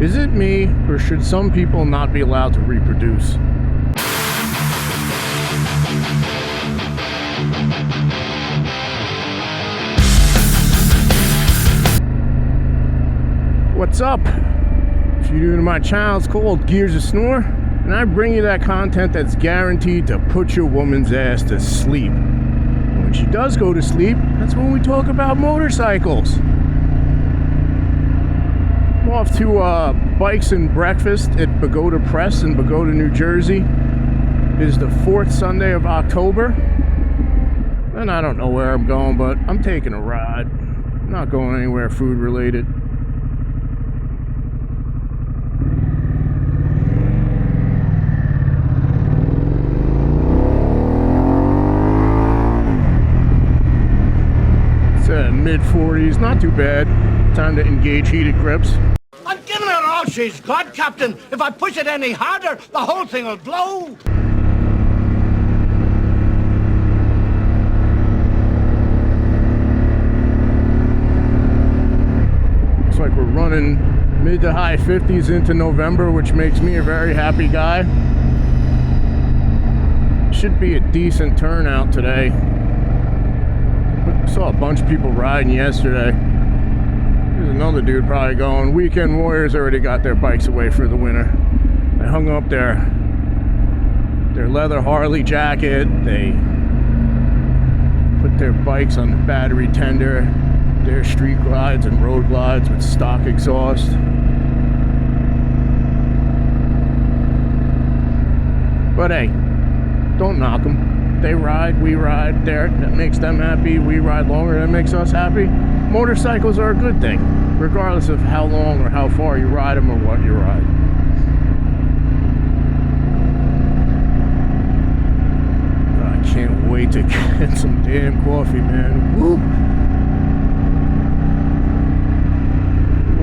Is it me, or should some people not be allowed to reproduce? What's up? If you're new to my channel, it's called Gears of Snore, and I bring you that content that's guaranteed to put your woman's ass to sleep. And when she does go to sleep, that's when we talk about motorcycles. I'm off to Bikes and Breakfast at Bogota Press in Bogota, New Jersey. It is the 4th Sunday of October. And I don't know where I'm going, but I'm taking a ride. I'm not going anywhere food related. It's mid-40s, not too bad. Time to engage heated grips. I'm giving her all she's got, Captain. If I push it any harder, the whole thing will blow. Looks like we're running mid to high 50s into November, which makes me a very happy guy. Should be a decent turnout today. Saw a bunch of people riding yesterday. There's another dude probably going. Weekend Warriors already got their bikes away for the winter. They hung up their leather Harley jacket. They put their bikes on the battery tender. Their street glides and road glides with stock exhaust. But hey, don't knock them. They ride, we ride, that makes them happy. We ride longer, that makes us happy. Motorcycles are a good thing, regardless of how long or how far you ride them or what you ride. I can't wait to get some damn coffee, man. Woo!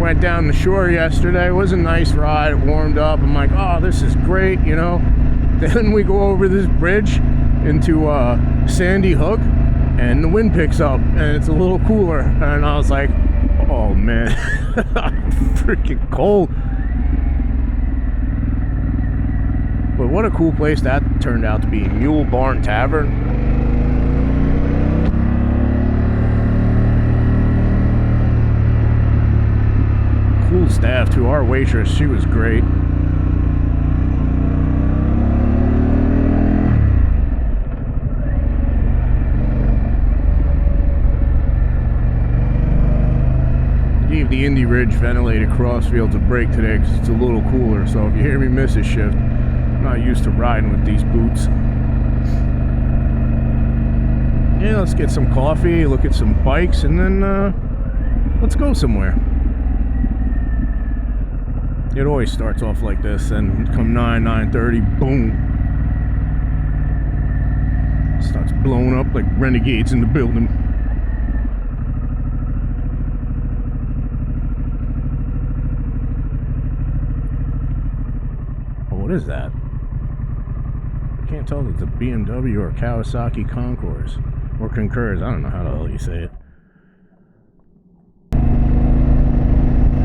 Went down the shore yesterday. It was a nice ride. It warmed up. I'm like, oh, this is great, you know. Then we go over this bridge into Sandy Hook, and the wind picks up and it's a little cooler, and I was like, oh man, I'm freaking cold. But what a cool place that turned out to be. Mule Barn Tavern. Cool staff too. Our waitress, she was great. Gave the Indy Ridge ventilated crossfields a break today because it's a little cooler, so if you hear me miss a shift, I'm not used to riding with these boots. Yeah, let's get some coffee, look at some bikes, and then let's go somewhere. It always starts off like this, and come 9:30, boom. Starts blowing up like renegades in the building. What is that? I can't tell if it's a BMW or a Kawasaki Concours or Concurs. I don't know how the hell you say it.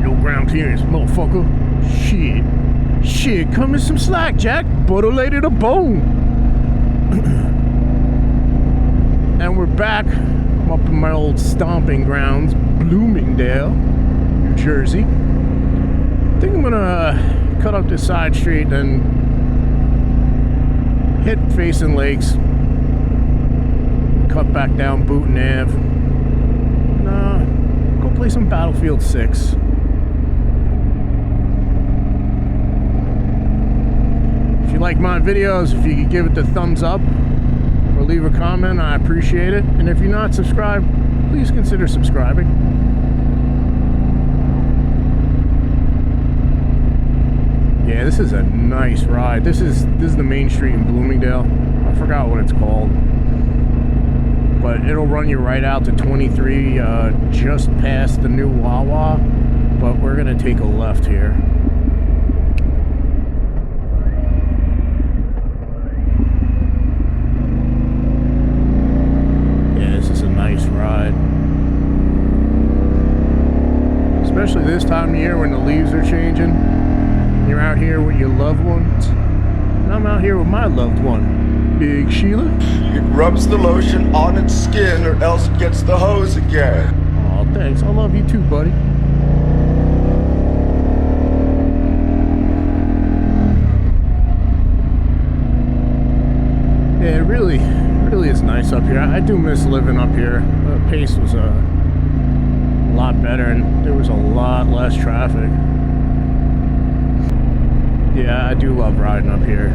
Yo, ground clearance, motherfucker. Shit, come in some slack, Jack. Butter laid to bone. And we're back. I'm up in my old stomping grounds, Bloomingdale, New Jersey. I think I'm gonna cut up this side street and hit Facsun Lakes, cut back down Booton Ave, and go play some Battlefield 6. If you like my videos, if you could give it the thumbs up or leave a comment, I appreciate it. And if you're not subscribed, please consider subscribing. Yeah, this is a nice ride. This is the main street in Bloomingdale. I forgot what it's called. But it'll run you right out to 23, just past the new Wawa. But we're gonna take a left here. Yeah, this is a nice ride. Especially this time of year when the leaves are changing. You're out here with your loved ones. And I'm out here with my loved one, Big Sheila. It rubs the lotion on its skin or else it gets the hose again. Oh, thanks. I love you too, buddy. Yeah, it really is nice up here. I do miss living up here. The pace was a lot better and there was a lot less traffic. Yeah, I do love riding up here.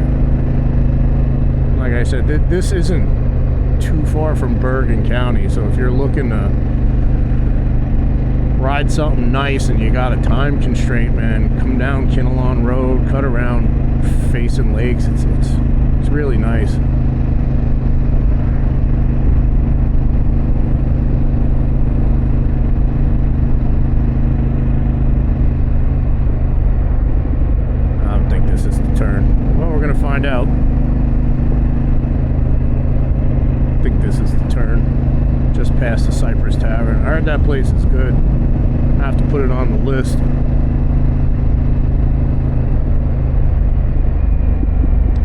Like I said, this isn't too far from Bergen County, so if you're looking to ride something nice and you got a time constraint, man, come down Kinnelon Road, cut around Facsun Lakes. It's really nice. Find out. I think this is the turn. Just past the Cypress Tavern. I heard that place is good. I have to put it on the list.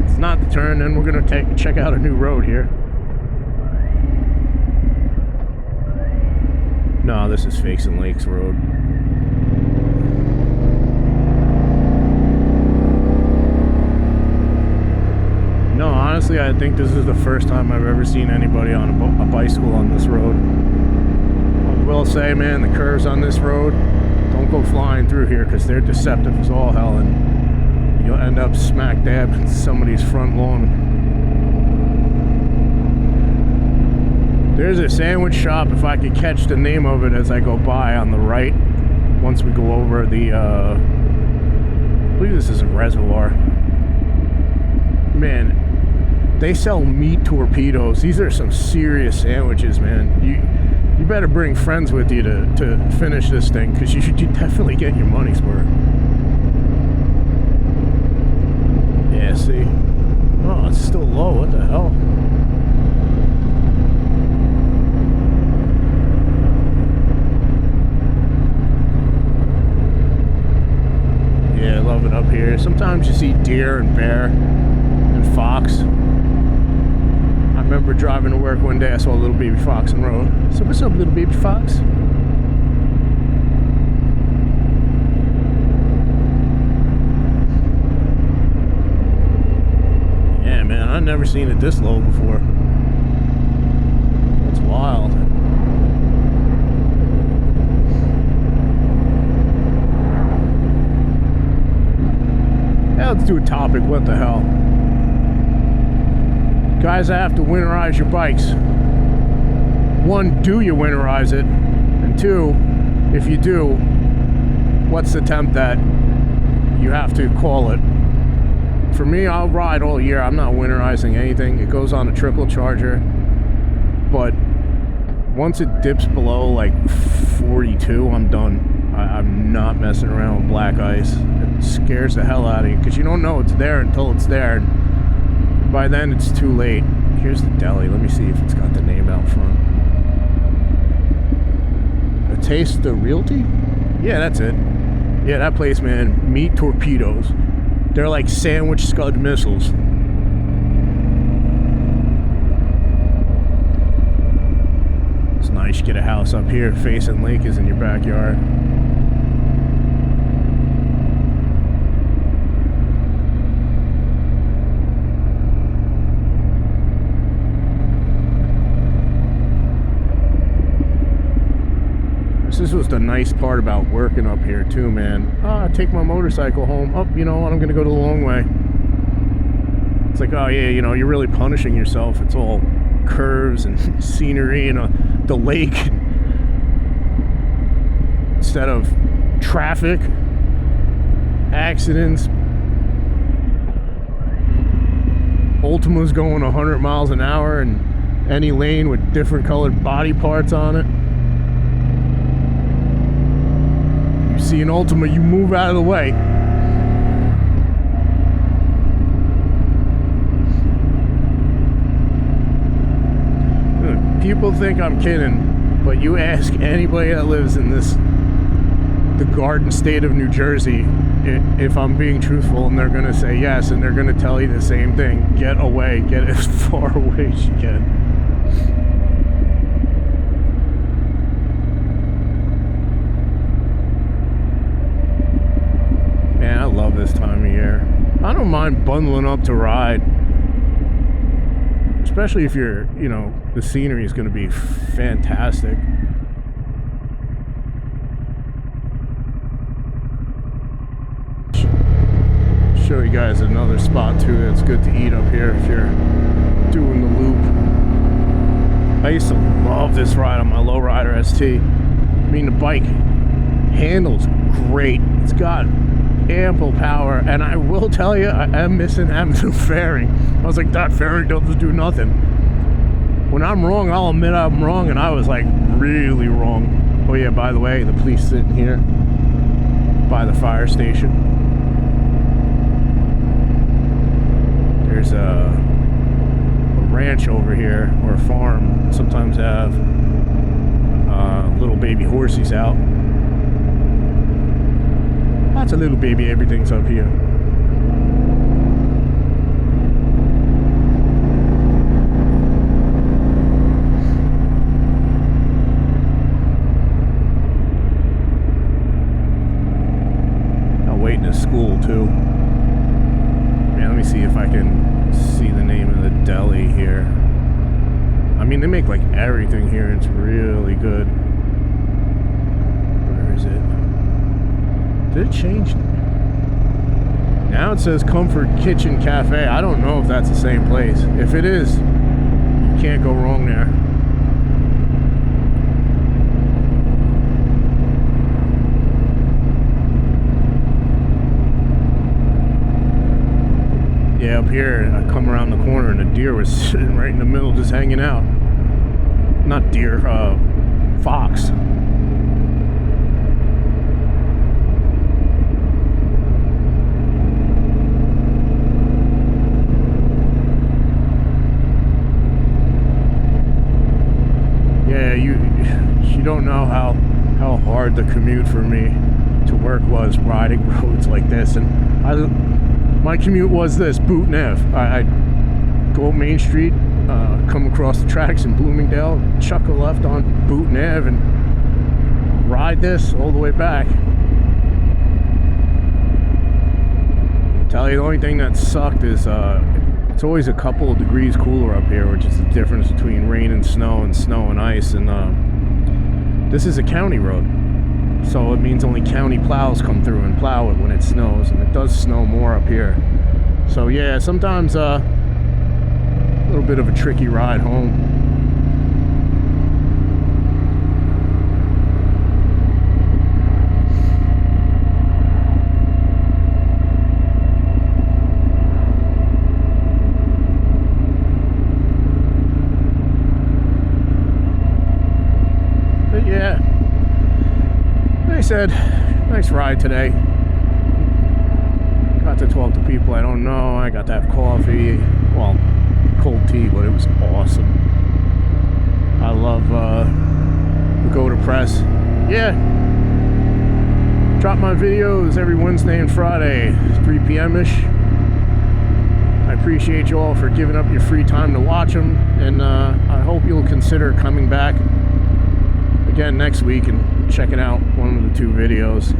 It's not the turn, then we're gonna check out a new road here. No, this is Facsun Lakes Road. No, honestly, I think this is the first time I've ever seen anybody on a bicycle on this road. I will say, man, the curves on this road, don't go flying through here because they're deceptive as all hell and you'll end up smack dab in somebody's front lawn. There's a sandwich shop, if I could catch the name of it as I go by, on the right. Once we go over the, I believe this is a reservoir. Man, they sell meat torpedoes. These are some serious sandwiches, man. You better bring friends with you to finish this thing, because you definitely get your money's worth. Yeah, see? Oh, it's still low. What the hell? Yeah, I love it up here. Sometimes you see deer and bear. Fox. I remember driving to work one day, I saw a little baby fox on the road. So what's up, little baby fox? Yeah, man, I've never seen it this low before. That's wild. Yeah, let's do a topic. What the hell? Guys, I have to winterize your bikes. One, do you winterize it? And two, if you do, what's the temp that you have to call it? For me, I'll ride all year. I'm not winterizing anything. It goes on a trickle charger. But once it dips below like 42, I'm done. I'm not messing around with black ice. It scares the hell out of you because you don't know it's there until it's there. By then it's too late. Here's the deli. Let me see if it's got the name out front. A Taste of Realty? Yeah, that's it. Yeah, that place, man. Meat torpedoes. They're like sandwich Scud missiles. It's nice. You get a house up here. Facsun Lake is in your backyard. This was the nice part about working up here too, man. I take my motorcycle home. Oh, you know what? I'm gonna go to the long way. It's like, oh yeah, you know, you're really punishing yourself. It's all curves and scenery and the lake instead of traffic, accidents. Ultima's going 100 miles an hour in any lane with different colored body parts on it. See an Ultima, you move out of the way. People think I'm kidding, but you ask anybody that lives in this the Garden State of New Jersey, if I'm being truthful, and they're going to say yes, and they're going to tell you the same thing. Get away. Get as far away as you can. Man, I love this time of year. I don't mind bundling up to ride. Especially if you're, you know, the scenery is going to be fantastic. Show you guys another spot too that's good to eat up here if you're doing the loop. I used to love this ride on my lowrider ST. I mean, the bike handles great. It's got ample power, and I will tell you, I am missing having the fairing. I was like, that fairing doesn't do nothing. When I'm wrong, I'll admit I'm wrong, and I was like really wrong. Oh yeah, by the way, the police sitting here by the fire station. There's a ranch over here, or a farm. Sometimes have little baby horses out. Lots of little baby everything's up here. I'll wait in the school too. Man, let me see if I can see the name of the deli here. I mean, they make like everything here. It's really good. Where is it? Did it change? Now it says Comfort Kitchen Cafe. I don't know if that's the same place. If it is, you can't go wrong there. Yeah, up here, I come around the corner and a deer was sitting right in the middle just hanging out. Not deer, fox. Yeah, you don't know how hard the commute for me to work was riding roads like this. And my commute was this, Boot Nev. I go up Main Street, come across the tracks in Bloomingdale, chuck a left on Boot Nev, and ride this all the way back. Tell you, the only thing that sucked is it's always a couple of degrees cooler up here, which is the difference between rain and snow and ice. And this is a county road, so it means only county plows come through and plow it when it snows, and it does snow more up here. So yeah, sometimes a little bit of a tricky ride home. Yeah, like I said, nice ride today. Got to talk to people I don't know. I got to have coffee, well, cold tea, but it was awesome. I love Bogota Press. Yeah, drop my videos every Wednesday and Friday, 3 p.m. ish. I appreciate you all for giving up your free time to watch them, and I hope you'll consider coming back again next week and checking out one of the 2 videos.